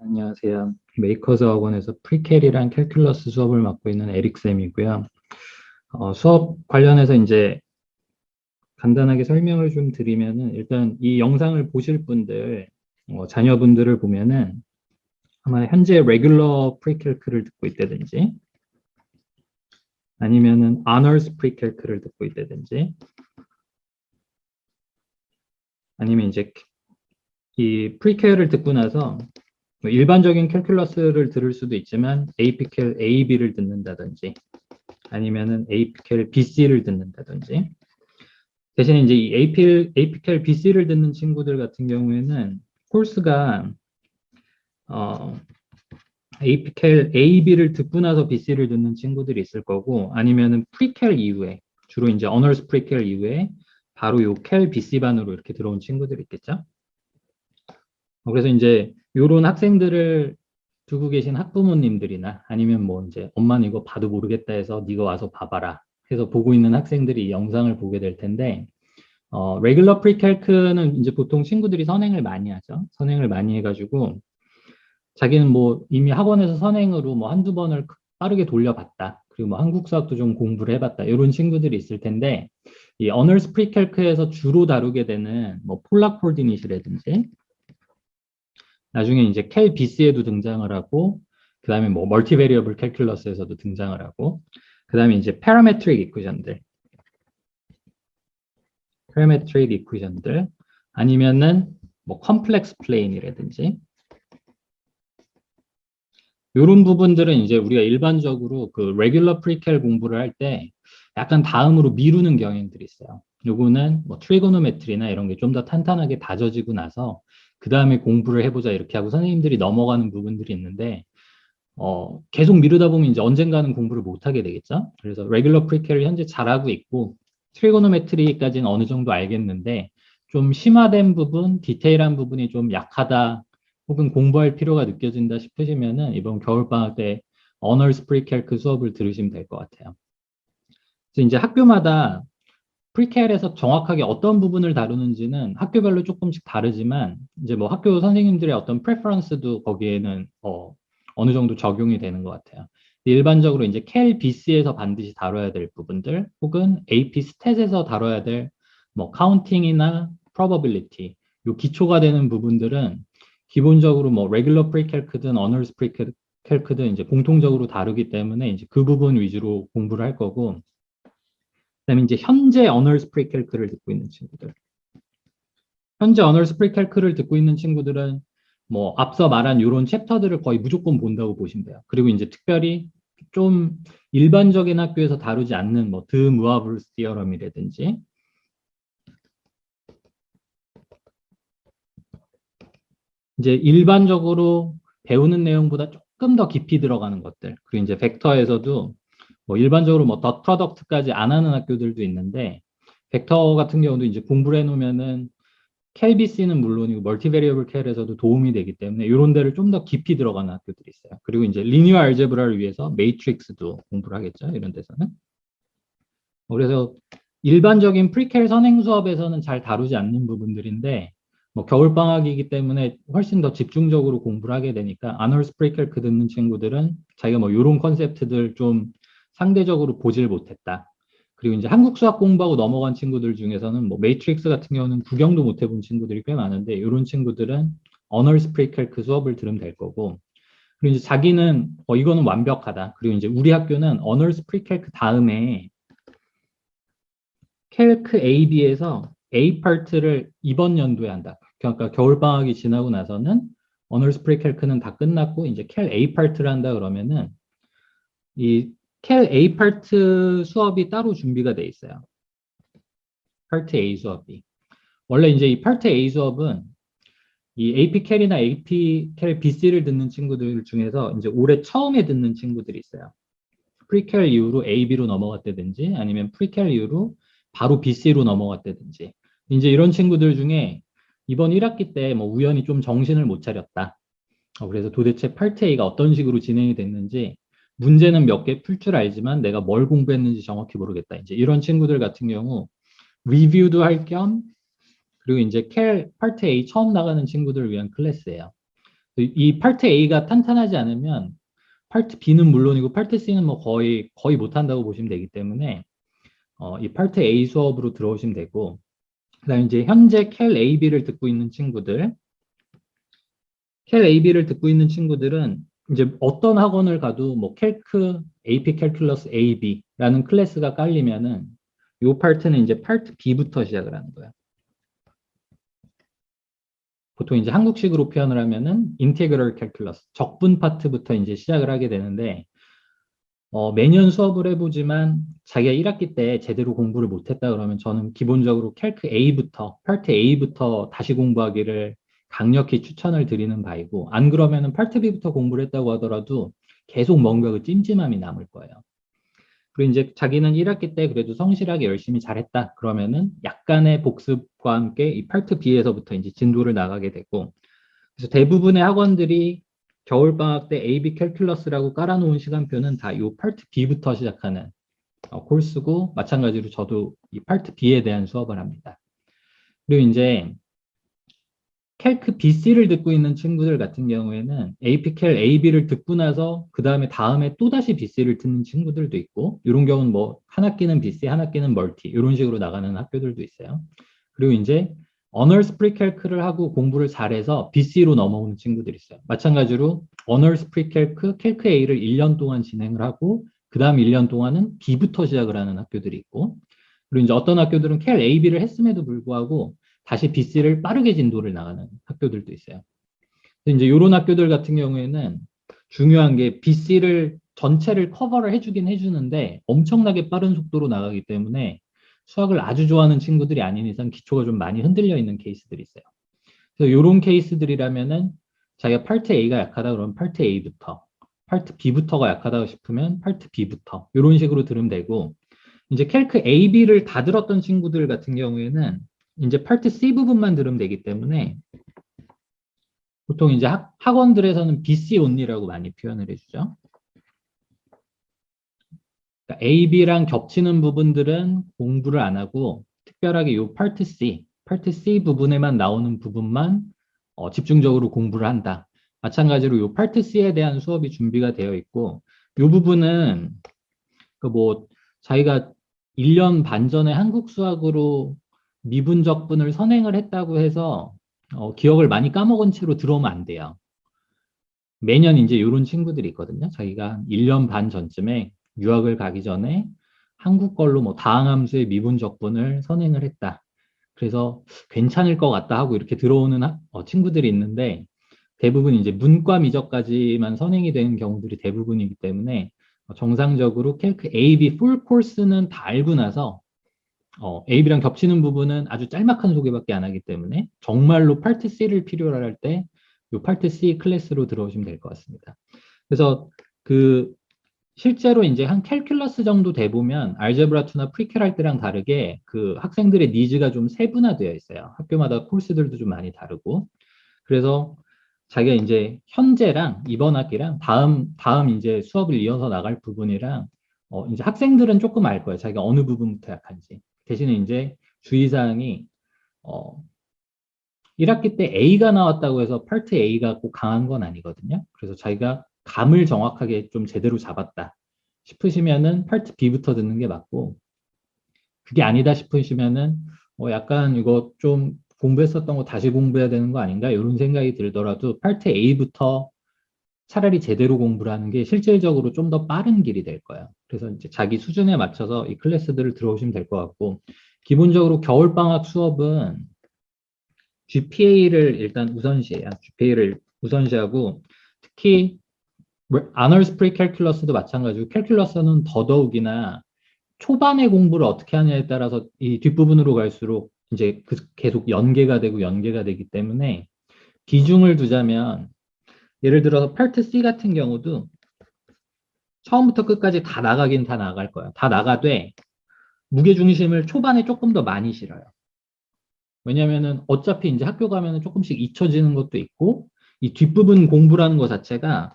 안녕하세요. 메이커즈 학원에서 프리캘이랑 캘큘러스 수업을 맡고 있는 에릭쌤이고요. 수업 관련해서 이제 간단하게 설명을 좀 드리면은 일단 이 영상을 보실 분들, 자녀분들을 보면은 아마 현재 레귤러 프리캘크를 듣고 있다든지 아니면은 아너스 프리캘크를 듣고 있다든지 아니면 이제 이 프리캘을 듣고 나서 뭐 일반적인 캘큘러스를 들을 수도 있지만 AP캘 AB를 듣는다든지 아니면은 AP캘 BC를 듣는다든지 대신에 이제 이 AP캘 BC를 듣는 친구들 같은 경우에는 코र्스가 AP캘 AB를 듣고 나서 BC를 듣는 친구들이 있을 거고 아니면은 프리캘 이후에 주로 이제 어너스 프리캘 이후에 바로 요 캘 BC 반으로 이렇게 들어온 친구들이 있겠죠. 그래서 이제 요런 학생들을 두고 계신 학부모님들이나 아니면 뭐 이제 엄마는 이거 봐도 모르겠다 해서 네가 와서 봐봐라 해서 보고 있는 학생들이 이 영상을 보게 될 텐데 레귤러 프리캘크는 이제 보통 친구들이 선행을 많이 하죠. 선행을 많이 해가지고 자기는 뭐 이미 학원에서 선행으로 뭐 한두 번을 빠르게 돌려봤다. 그리고 뭐 한국 수학도 좀 공부를 해봤다. 이런 친구들이 있을 텐데 이 어널스 프리캘크에서 주로 다루게 되는 뭐 폴락 코디니시라든지 나중에 이제 캘 BC에도 등장을 하고 그 다음에 뭐 멀티베리어블 캘큘러스에서도 등장을 하고 그 다음에 이제 파라메트릭 이쿠에이션들 아니면은 뭐 컴플렉스 플레인이라든지 이런 부분들은 이제 우리가 일반적으로 그 레귤러 프리캘 공부를 할 때 약간 다음으로 미루는 경향들이 있어요. 요거는 뭐 트리고노메트리나 이런 게 좀 더 탄탄하게 다져지고 나서 그 다음에 공부를 해보자 이렇게 하고 선생님들이 넘어가는 부분들이 있는데 계속 미루다 보면 이제 언젠가는 공부를 못 하게 되겠죠. 그래서 레귤러 프리캘을 현재 잘하고 있고 트리고노메트리까지는 어느 정도 알겠는데 좀 심화된 부분, 디테일한 부분이 좀 약하다 혹은 공부할 필요가 느껴진다 싶으시면은 이번 겨울방학 때 어널스 프리캘크 수업을 들으시면 될 것 같아요. 그래서 이제 학교마다 프리캘에서 정확하게 어떤 부분을 다루는지는 학교별로 조금씩 다르지만 이제 뭐 학교 선생님들의 어떤 프레퍼런스도 거기에는 어느 정도 적용이 되는 것 같아요. 일반적으로 이제 캘 BC에서 반드시 다뤄야 될 부분들 혹은 AP 스탯에서 다뤄야 될 뭐 카운팅이나 probability 요 기초가 되는 부분들은 기본적으로 뭐 레귤러 프리캘크든 어널스 프리캘크든 이제 공통적으로 다루기 때문에 이제 그 부분 위주로 공부를 할 거고 그다음에 이제 현재 언어스 프리캘크를 듣고 있는 친구들. 현재 언어스 프리캘크를 듣고 있는 친구들은 뭐 앞서 말한 이런 챕터들을 거의 무조건 본다고 보시면 돼요. 그리고 이제 특별히 좀 일반적인 학교에서 다루지 않는 뭐 드 무아브루스 디어럼이라든지 이제 일반적으로 배우는 내용보다 조금 더 깊이 들어가는 것들. 그리고 이제 벡터에서도 뭐 일반적으로 뭐 덧 프로덕트까지 안 하는 학교들도 있는데 벡터 같은 경우도 이제 공부를 해놓으면은 캘비씨는 물론이고 멀티베리어블 캘에서도 도움이 되기 때문에 이런 데를 좀 더 깊이 들어가는 학교들이 있어요. 그리고 이제 리니어 알제브라를 위해서 매트릭스도 공부를 하겠죠. 이런 데서는. 그래서 일반적인 프리캘 선행 수업에서는 잘 다루지 않는 부분들인데 뭐 겨울방학이기 때문에 훨씬 더 집중적으로 공부를 하게 되니까 아널스 프리캘크 듣는 친구들은 자기가 뭐 이런 컨셉트들 좀 상대적으로 보질 못했다. 그리고 이제 한국 수학 공부하고 넘어간 친구들 중에서는 뭐 매트릭스 같은 경우는 구경도 못 해본 친구들이 꽤 많은데 이런 친구들은 어널스 프리캘크 수업을 들으면 될 거고 그리고 이제 자기는 이거는 완벽하다. 그리고 이제 우리 학교는 어널스 프리캘크 다음에 캘크 AB에서 A 파트를 이번 연도에 한다. 그러니까 겨울방학이 지나고 나서는 어널스 프리캘크는 다 끝났고 이제 캘 A 파트를 한다 그러면은 이 캘 A 파트 수업이 따로 준비가 돼 있어요. 파트 A 수업이. 원래 이제 이 파트 A 수업은 이 AP 캘이나 AP 캘 BC를 듣는 친구들 중에서 이제 올해 처음에 듣는 친구들이 있어요. 프리캘 이후로 AB로 넘어갔다든지 아니면 프리캘 이후로 바로 BC로 넘어갔다든지 이제 이런 친구들 중에 이번 1학기 때 뭐 우연히 좀 정신을 못 차렸다. 그래서 도대체 파트 A가 어떤 식으로 진행이 됐는지 문제는 몇 개 풀 줄 알지만 내가 뭘 공부했는지 정확히 모르겠다. 이제 이런 친구들 같은 경우 리뷰도 할 겸 그리고 이제 캘 파트 A 처음 나가는 친구들을 위한 클래스예요. 이 파트 A가 탄탄하지 않으면 파트 B는 물론이고 파트 C는 뭐 거의 못한다고 보시면 되기 때문에 이 파트 A 수업으로 들어오시면 되고, 그다음에 이제 현재 캘 AB를 듣고 있는 친구들, 캘 AB를 듣고 있는 친구들은 이제 어떤 학원을 가도 뭐 캘크, AP 캘큘러스 AB라는 클래스가 깔리면은 이 파트는 이제 파트 B부터 시작을 하는 거야. 보통 이제 한국식으로 표현을 하면은 인테그럴 캘큘러스, 적분 파트부터 이제 시작을 하게 되는데, 매년 수업을 해보지만 자기가 1학기 때 제대로 공부를 못했다 그러면 저는 기본적으로 캘크 A부터, 파트 A부터 다시 공부하기를 강력히 추천을 드리는 바이고, 안 그러면은 파트 B부터 공부를 했다고 하더라도 계속 뭔가 그 찜찜함이 남을 거예요. 그리고 이제 자기는 1학기 때 그래도 성실하게 열심히 잘했다 그러면은 약간의 복습과 함께 이 파트 B에서부터 이제 진도를 나가게 되고, 그래서 대부분의 학원들이 겨울방학 때 AB 캘큘러스라고 깔아놓은 시간표는 다 이 파트 B부터 시작하는 코र्스고, 마찬가지로 저도 이 파트 B에 대한 수업을 합니다. 그리고 이제 캘크 BC를 듣고 있는 친구들 같은 경우에는 AP 캘 AB를 듣고 나서 그 다음에 또다시 BC를 듣는 친구들도 있고, 이런 경우는 뭐 한 학기는 BC, 한 학기는 멀티 이런 식으로 나가는 학교들도 있어요. 그리고 이제 언어스 프리캘크를 하고 공부를 잘해서 BC로 넘어오는 친구들이 있어요. 마찬가지로 언어스 프리캘크, 캘크 A를 1년 동안 진행을 하고 그 다음 1년 동안은 B부터 시작을 하는 학교들이 있고, 그리고 이제 어떤 학교들은 캘 AB를 했음에도 불구하고 다시 BC를 빠르게 진도를 나가는 학교들도 있어요. 이제 이런 학교들 같은 경우에는 중요한 게 BC를 전체를 커버를 해주긴 해주는데 엄청나게 빠른 속도로 나가기 때문에 수학을 아주 좋아하는 친구들이 아닌 이상 기초가 좀 많이 흔들려 있는 케이스들이 있어요. 그래서 이런 케이스들이라면은 자기가 파트 A가 약하다 그러면 파트 A부터, 파트 B부터가 약하다 싶으면 파트 B부터 이런 식으로 들으면 되고, 이제 캘크 AB를 다 들었던 친구들 같은 경우에는 이제 파트 C 부분만 들으면 되기 때문에 보통 이제 학원들에서는 BC only라고 많이 표현을 해주죠. 그러니까 AB랑 겹치는 부분들은 공부를 안 하고 특별하게 이 파트 C 부분에만 나오는 부분만 집중적으로 공부를 한다. 마찬가지로 이 파트 C에 대한 수업이 준비가 되어 있고, 이 부분은 그 뭐 자기가 1년 반 전에 한국 수학으로 미분적분을 선행을 했다고 해서 기억을 많이 까먹은 채로 들어오면 안 돼요. 매년 이제 이런 친구들이 있거든요. 자기가 1년 반 전쯤에 유학을 가기 전에 한국 걸로 뭐 다항함수의 미분적분을 선행을 했다. 그래서 괜찮을 것 같다 하고 이렇게 들어오는 친구들이 있는데, 대부분 이제 문과 미적까지만 선행이 되는 경우들이 대부분이기 때문에 정상적으로 캘크 AB 풀 코스는 다 알고 나서 AB랑 겹치는 부분은 아주 짤막한 소개밖에 안 하기 때문에 정말로 파트 C를 필요로 할 때 이 파트 C 클래스로 들어오시면 될 것 같습니다. 그래서 그 실제로 이제 한 캘큘러스 정도 돼 보면 알제브라2나 프리캘 할 때랑 다르게 그 학생들의 니즈가 좀 세분화되어 있어요. 학교마다 코र्스들도 좀 많이 다르고. 그래서 자기가 이제 현재랑 이번 학기랑 다음 이제 수업을 이어서 나갈 부분이랑 이제 학생들은 조금 알 거예요. 자기가 어느 부분부터 약한지. 대신에 이제 주의사항이 어, 1학기 때 A가 나왔다고 해서 파트 A가 꼭 강한 건 아니거든요. 그래서 자기가 감을 정확하게 좀 제대로 잡았다 싶으시면은 파트 B부터 듣는 게 맞고, 그게 아니다 싶으시면은 약간 이거 좀 공부했었던 거 다시 공부해야 되는 거 아닌가 이런 생각이 들더라도 파트 A부터 차라리 제대로 공부를 하는 게 실질적으로 좀 더 빠른 길이 될 거예요. 그래서 이제 자기 수준에 맞춰서 이 클래스들을 들어오시면 될 것 같고, 기본적으로 겨울방학 수업은 GPA를 일단 우선시해요. GPA를 우선시하고, 특히 아널스 프리 캘큘러스도 마찬가지고 캘큘러스는 더더욱이나 초반에 공부를 어떻게 하냐에 따라서 이 뒷부분으로 갈수록 이제 계속 연계가 되기 때문에 비중을 두자면, 예를 들어서 파트 C 같은 경우도 처음부터 끝까지 다 나가긴 다 나갈 거예요. 다 나가되 무게중심을 초반에 조금 더 많이 실어요. 왜냐면은 어차피 이제 학교 가면은 조금씩 잊혀지는 것도 있고, 이 뒷부분 공부라는 것 자체가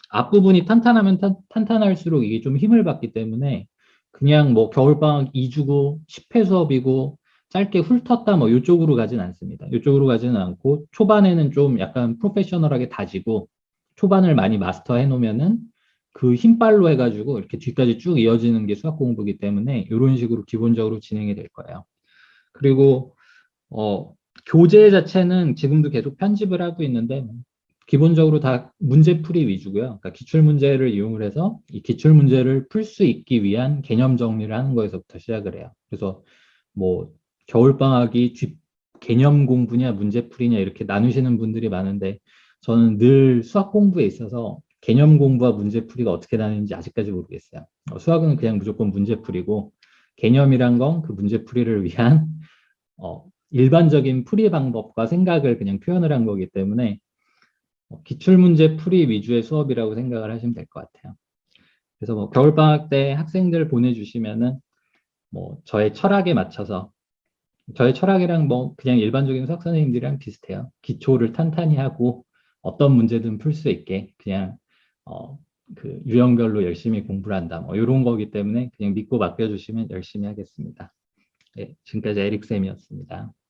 앞부분이 탄탄하면 탄탄할수록 이게 좀 힘을 받기 때문에 그냥 뭐 겨울방학 2주고 10회 수업이고 짧게 훑었다 뭐 이쪽으로 가진 않습니다. 이쪽으로 가지는 않고 초반에는 좀 약간 프로페셔널하게 다지고 초반을 많이 마스터해 놓으면은 그 힘발로 해가지고 이렇게 뒤까지 쭉 이어지는 게 수학 공부이기 때문에 이런 식으로 기본적으로 진행이 될 거예요. 그리고 교재 자체는 지금도 계속 편집을 하고 있는데 기본적으로 다 문제풀이 위주고요. 그러니까 기출문제를 이용을 해서 이 기출문제를 풀 수 있기 위한 개념 정리를 하는 거에서부터 시작을 해요. 그래서 뭐 겨울방학이 개념 공부냐 문제풀이냐 이렇게 나누시는 분들이 많은데 저는 늘 수학 공부에 있어서 개념 공부와 문제풀이가 어떻게 나뉘는지 아직까지 모르겠어요. 수학은 그냥 무조건 문제풀이고 개념이란 건 그 문제풀이를 위한 일반적인 풀이 방법과 생각을 그냥 표현을 한 거기 때문에 기출문제 풀이 위주의 수업이라고 생각을 하시면 될 것 같아요. 그래서 뭐 겨울방학 때 학생들 보내주시면은 뭐 저의 철학에 맞춰서 저의 철학이랑 뭐 그냥 일반적인 수학 선생님들이랑 비슷해요. 기초를 탄탄히 하고 어떤 문제든 풀 수 있게 그냥 어, 그 유형별로 열심히 공부를 한다. 뭐 이런 거기 때문에 그냥 믿고 맡겨주시면 열심히 하겠습니다. 네, 지금까지 에릭 쌤이었습니다.